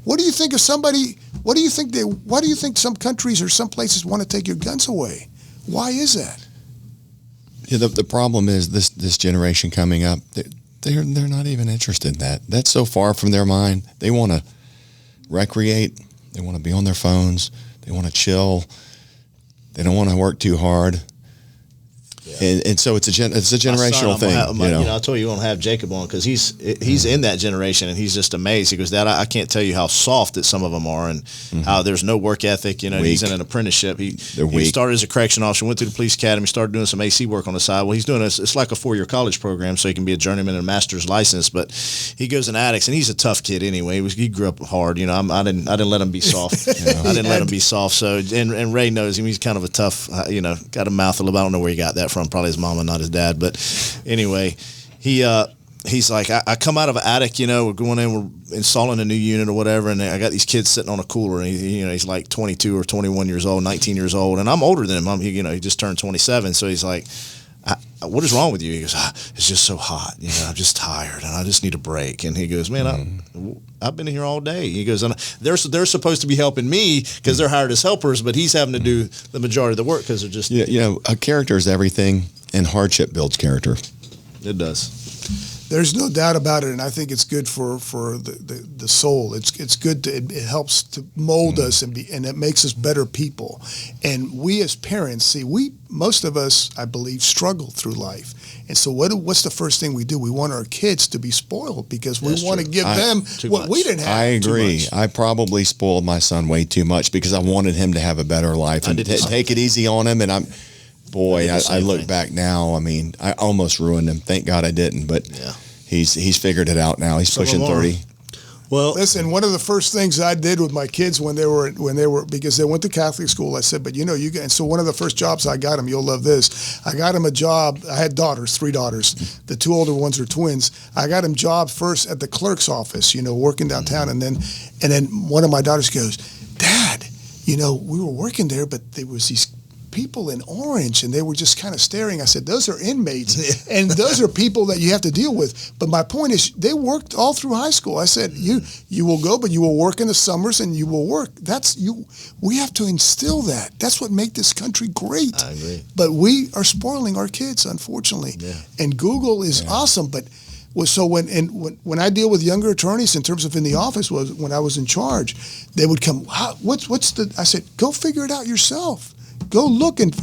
What do you think of somebody, why do you think some countries or some places want to take your guns away? Why is that? Yeah, the problem is this generation coming up, they're not even interested in that. That's so far from their mind. They want to recreate. They want to be on their phones. They want to chill. They don't want to work too hard. Yeah. And so it's a generational thing. I told you we're gonna have Jacob on because he's in that generation and he's just amazed. He goes, Dad, I can't tell you how soft that some of them are and how there's no work ethic. He's in an apprenticeship. He started as a correction officer, went through the police academy, started doing some AC work on the side. Well, he's doing it's like a 4-year college program, so he can be a journeyman and a master's license. But he goes in addicts, and he's a tough kid anyway. He grew up hard. I didn't let him be soft. I didn't let him be soft. So and Ray knows him. He's kind of a tough. Got a mouth a little. I don't know where he got that from. Probably his mama, not his dad. But anyway, he's like, I come out of an attic, we're going in, we're installing a new unit or whatever, and I got these kids sitting on a cooler, and he's like 22 or 21 years old, 19 years old, and I'm older than him. He just turned 27, so he's like, what is wrong with you? He goes, it's just so hot. I'm just tired, and I just need a break. And he goes, man, I've been here all day. He goes, and they're supposed to be helping me because they're hired as helpers, but he's having to do the majority of the work because they're just a character is everything, and hardship builds character. It does. There's no doubt about it, and I think it's good for the soul. It's good it helps to mold us and it makes us better people. And we as parents, most of us, I believe, struggle through life. And so what's the first thing we do? We want our kids to be spoiled because we want to give them what we didn't have. I agree. I probably spoiled my son way too much because I wanted him to have a better life and take it easy on him. And I look back now. I mean, I almost ruined him. Thank God I didn't. But he's figured it out now. He's pushing 30. Well, listen, one of the first things I did with my kids when they were because they went to Catholic school, I said, but and so one of the first jobs I got them, you'll love this. I got them a job. I had 3 daughters. The 2 older ones are twins. I got them jobs first at the clerk's office, working downtown, and then one of my daughters goes, Dad, we were working there, but there was these people in orange and they were just kind of staring. I said, those are inmates and those are people that you have to deal with. But my point is they worked all through high school. I said, you will go, but you will work in the summers and you will work. We have to instill that. That's what makes this country great. I agree. But we are spoiling our kids, unfortunately. Yeah. And Google is awesome, but so when I deal with younger attorneys in terms of in the office was when I was in charge, they would come, I said, go figure it out yourself. Go look and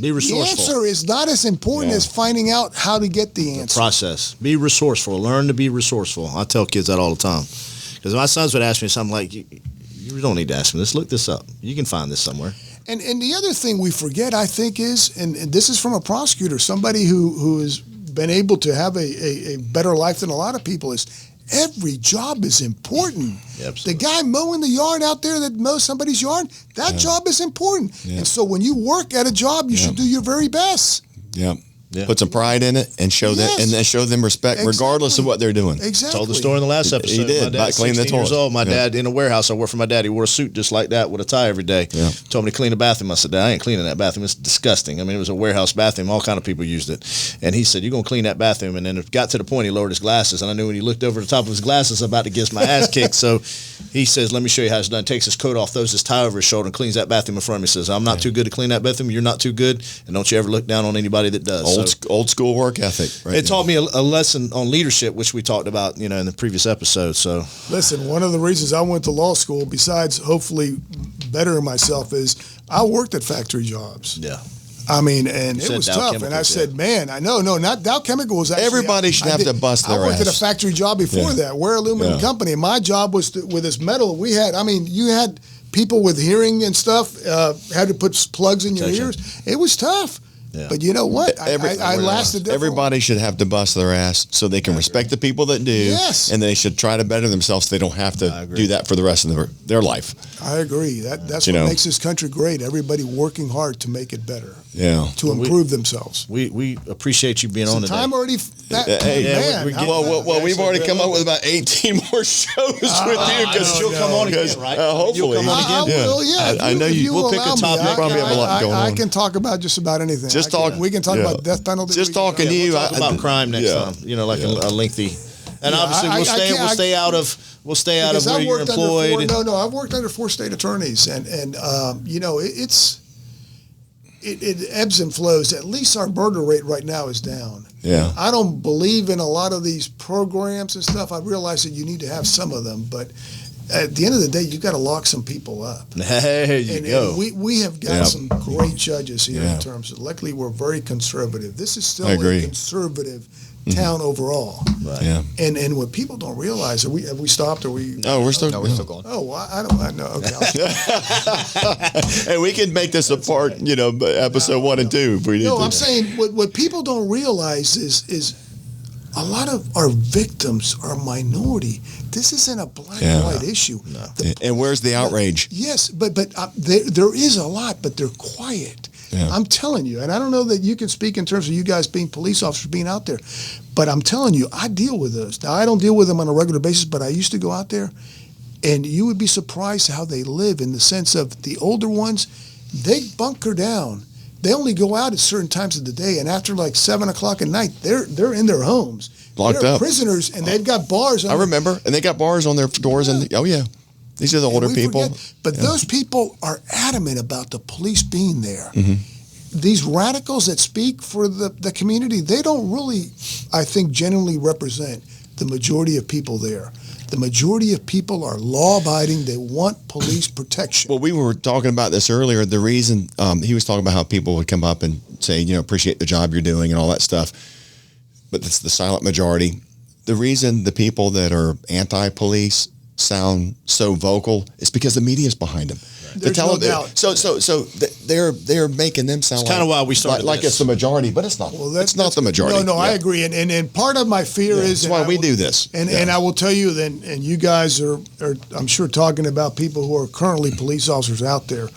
be resourceful. The answer is not as important as finding out how to get the answer. Process. Be resourceful. Learn to be resourceful. I tell kids that all the time. Because my sons would ask me something like, you don't need to ask me this. Look this up. You can find this somewhere. And the other thing we forget, I think, is, and this is from a prosecutor, somebody who has been able to have a better life than a lot of people, is every job is important. Absolutely. The guy mowing the yard out there that mows somebody's yard, that job is important. Yeah. And so when you work at a job, you should do your very best. Yeah. Put some pride in it and show that, and then show them respect regardless of what they're doing. Exactly. Told the story in the last episode. He did. My dad, 16 years old. My dad in a warehouse. I worked for my dad. He wore a suit just like that with a tie every day. Yeah. Told me to clean the bathroom. I said, Dad, I ain't cleaning that bathroom. It's disgusting. I mean, it was a warehouse bathroom. All kind of people used it. And he said, you're going to clean that bathroom. And then it got to the point he lowered his glasses. And I knew when he looked over the top of his glasses, I'm about to get my ass kicked. So he says, let me show you how it's done. Takes his coat off, throws his tie over his shoulder, and cleans that bathroom in front of me. He says, I'm not too good to clean that bathroom. You're not too good. And don't you ever look down on anybody that does. Old school work ethic. Right. It taught me a lesson on leadership, which we talked about, in the previous episode. So, listen, one of the reasons I went to law school, besides hopefully bettering myself, is I worked at factory jobs. Yeah. I mean, and it was tough. And I said, man, no, not Dow Chemical was actually. Everybody should have to bust their ass. I worked at a factory job before that, Ware Aluminum Company. And my job was with this metal we had. I mean, you had people with hearing and stuff had to put plugs in your Protection. ears. It was tough. Yeah. But you know what? I lasted. Everybody should have to bust their ass so they can respect the people that do. Yes. And they should try to better themselves so they don't have to do that for the rest of their life. I agree. That's You what know. makes this country great. Everybody working hard to make it better, Yeah. to improve themselves. We appreciate you being on The today. time already. Hey, man, we're getting- Well, we've already Actually, come up with about 18 more shows with you because you'll come on again, right? hopefully, You'll come on I again. will, yeah. I know If you. We'll pick a allow me, topic. I Probably can- have a lot going I on. can talk about just about anything. Just I can- talk- We can talk yeah. about death penalty. Just we can talking talk- to you. We'll talk about crime next yeah. time. You know, like a lengthy. And Yeah, obviously, I we'll stay. can't- We'll stay out of. We'll stay out of Because where I've you're worked under employed. I've worked under 4 state attorneys, and you know, it ebbs and flows. At least our murder rate right now is down. Yeah. I don't believe in a lot of these programs and stuff. I realize that you need to have some of them, but at the end of the day, you got to lock some people up. There you And go. we have got Yeah. some great judges here Yeah. in terms of. Luckily, we're very conservative. This is still I agree. a conservative town overall. Yeah. And what people don't realize, have we stopped? Are we? Oh, we're still. No, we're still going. Oh, well, I know. Okay. And we can make this a part, episode 1 and 2 if we need No, to. I'm saying what people don't realize is a lot of our victims are minority. This isn't a black Yeah. and white issue. The- And where's the outrage? Yes, but there is a lot, but they're quiet. Yeah. I'm telling you, and I don't know that you can speak in terms of you guys being police officers being out there, but I'm telling you, I deal with those. Now, I don't deal with them on a regular basis, but I used to go out there, and you would be surprised how they live in the sense of the older ones, they bunker down. They only go out at certain times of the day, and after like 7 o'clock at night, they're in their homes. Locked they're up. prisoners, and they've got bars. I remember. And they got bars on their doors. And oh, yeah. These are the older We people. forget, but those people are adamant about the police being there. Mm-hmm. These radicals that speak for the community, they don't really, I think, genuinely represent the majority of people there. The majority of people are law-abiding. They want police protection. Well, we were talking about this earlier. The reason he was talking about how people would come up and say, appreciate the job you're doing and all that stuff. But it's the silent majority. The reason the people that are anti-police sound so vocal is because the media is behind them. There's no doubt. They're making them sound It's kinda why we started like this. it's the majority, but it's not. Well, it's not the majority. No, I Yeah. agree. And part of my fear is That's why and I we will- do this. And Yeah. and I will tell you that, and you guys are I'm sure talking about people who are currently police officers out there.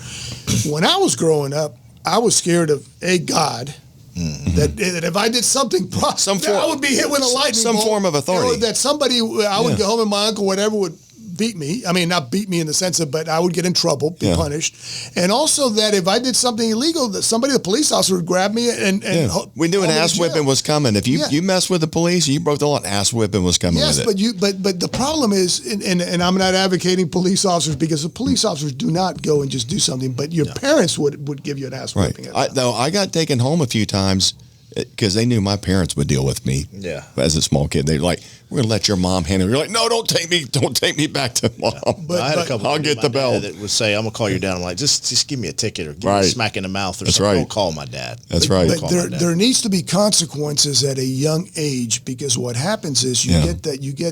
When I was growing up, I was scared of a God. That if I did something, Some form- I would be hit with a lightning some bolt. form of authority. Or that somebody, I would Yeah. go home and my uncle, whatever, would beat me. I mean, not beat me in the sense of, but I would get in trouble, be Yeah. punished. And also that if I did something illegal, that somebody, the police officer, would grab me and We knew an haul me to ass jail. whipping was coming. If you Yeah. you mess with the police, you broke the law. An ass whipping was coming Yes, with it. but the problem is, and I'm not advocating police officers because the police officers do not go and just do something, but your parents would give you an ass Right. whipping. I got taken home a few times because they knew my parents would deal with me. Yeah. As a small kid, they're like, "We're gonna let your mom handle it." You're like, "No, don't take me back to mom." But- I had a but- couple. I'll of get my the dad bell. that would say, "I'm gonna call you down." I'm like, just give me a ticket or give me Right. a smack in the mouth or That's something. right. Don't call my dad. That's right. But Call there, my dad. there needs to be consequences at a young age because what happens is you Yeah. get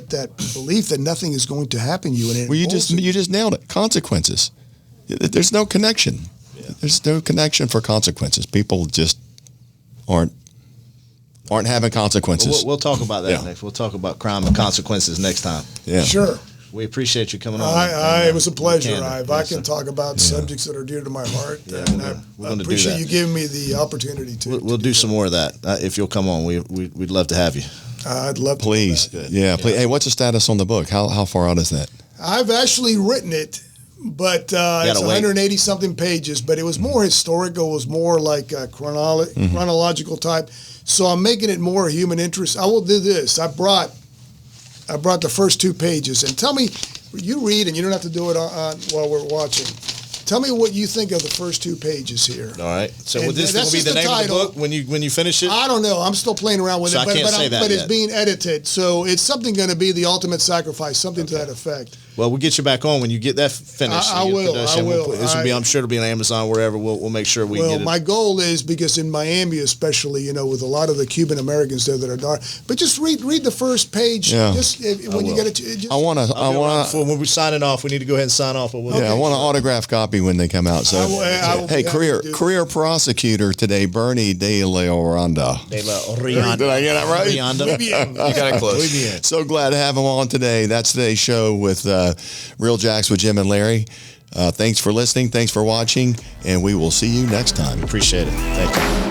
that belief that nothing is going to happen to you, and it Well, you bullshit. just nailed it. Consequences. There's no connection. There's no connection for consequences. People just aren't having consequences. We'll talk about that Yeah. next. We'll talk about crime and consequences next time. Yeah. Sure. We appreciate you coming on. It was a pleasure. Candor. If I Yes, can sir. talk about subjects that are dear to my heart, Yeah, and we're I gonna do appreciate that. you giving me the opportunity to. We'll do some more of that if you'll come on. We'd love to have you. I'd love to. Please. Yeah, please. Hey, what's the status on the book? How far out is that? I've actually written it, but it's wait. 180 something pages. But it was more historical. It was more like a chronological type. So I'm making it more human interest. I will do this. I brought the first 2 pages, and tell me. You read, and you don't have to do it on while we're watching. Tell me what you think of the first 2 pages here. All right. So And will this that's will be just the the name title. of the book when you finish it? I don't know. I'm still playing around with So it, I can't say that but it's yet. being edited. So it's something going to be the ultimate sacrifice, something to that effect. Well, we'll get you back on when you get that finished. I will. Production. I will. This will be. I'm sure it'll be on Amazon wherever. We'll make sure we get it. My goal is, because in Miami, especially, with a lot of the Cuban Americans there that are dark. But just read the first page. Yeah. Just when you get it. Just, I want to. When we're signing off, we need to go ahead and sign off. But I want an autograph copy when they come out. So, I will hey, career prosecutor today, Bernie de la Rionda. Rionda. Did I get that right? Rionda. You got it close. So glad to have him on today. That's today's show with Real Jacks with Jim and Larry. Thanks for listening. Thanks for watching. And we will see you next time. Appreciate it. Thank you.